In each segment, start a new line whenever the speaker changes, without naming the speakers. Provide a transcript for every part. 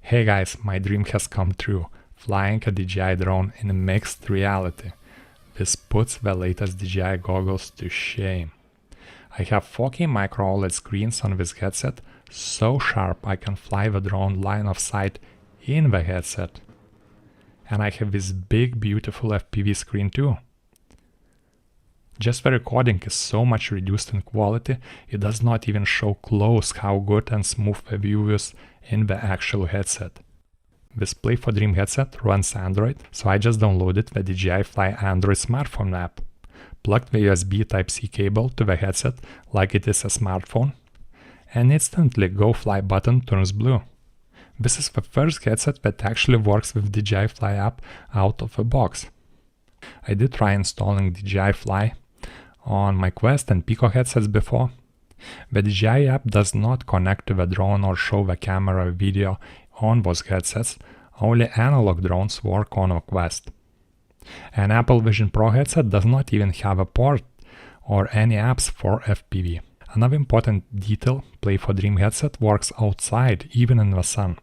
Hey guys, my dream has come true, flying a DJI drone in mixed reality. This puts the latest DJI goggles to shame. I have 4K micro OLED screens on this headset, so sharp I can fly the drone line of sight in the headset. And I have this big beautiful FPV screen too. Just the recording is so much reduced in quality, it does not even show close how good and smooth the view is in the actual headset. This Play for Dream headset runs Android, so I just downloaded the DJI Fly Android smartphone app, plugged the USB Type-C cable to the headset like it is a smartphone, and instantly Go Fly button turns blue. This is the first headset that actually works with DJI Fly app out of the box. I did try installing DJI Fly on my Quest and Pico headsets before. The DJI app does not connect to the drone or show the camera or video on those headsets, only analog drones work on a Quest. An Apple Vision Pro headset does not even have a port or any apps for FPV. Another important detail, Play for Dream headset works outside, even in the sun.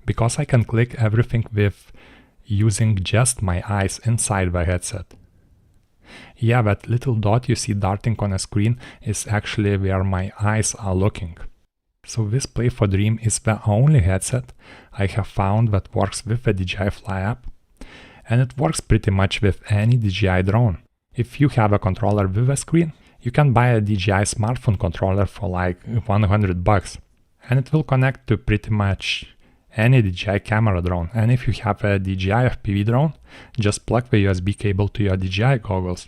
Because I can click everything with using just my eyes inside the headset. Yeah, that little dot you see darting on a screen is actually where my eyes are looking. So this Play for Dream is the only headset I have found that works with the DJI Fly app, and it works pretty much with any DJI drone. If you have a controller with a screen, you can buy a DJI smartphone controller for like $100, and it will connect to pretty much any DJI camera drone. And if you have a DJI FPV drone, just plug the USB cable to your DJI goggles,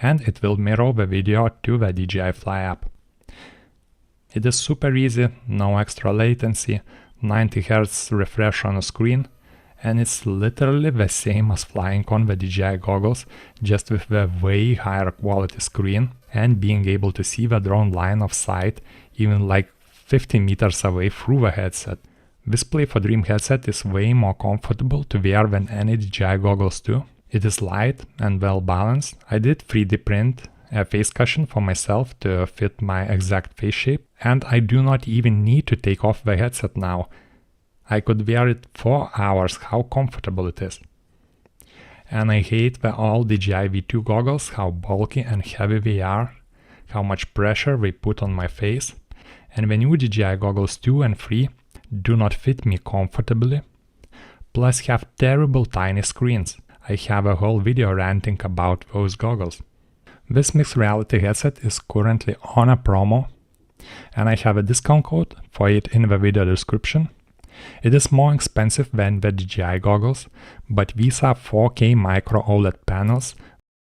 and it will mirror the video to the DJI Fly app. It is super easy, no extra latency, 90 Hz refresh on a screen, and it's literally the same as flying on the DJI goggles, just with the way higher quality screen and being able to see the drone line of sight even like 50 meters away through the headset. This Play for Dream headset is way more comfortable to wear than any DJI goggles too. It is light and well balanced. I did 3D print a face cushion for myself to fit my exact face shape, and I do not even need to take off the headset now. I could wear it for hours, how comfortable it is. And I hate the all DJI V2 goggles, how bulky and heavy they are, how much pressure they put on my face. And the new DJI goggles 2 and 3 do not fit me comfortably, plus have terrible tiny screens. I have a whole video ranting about those goggles. This mixed reality headset is currently on a promo, and I have a discount code for it in the video description. It is more expensive than the DJI goggles, but these are 4K micro OLED panels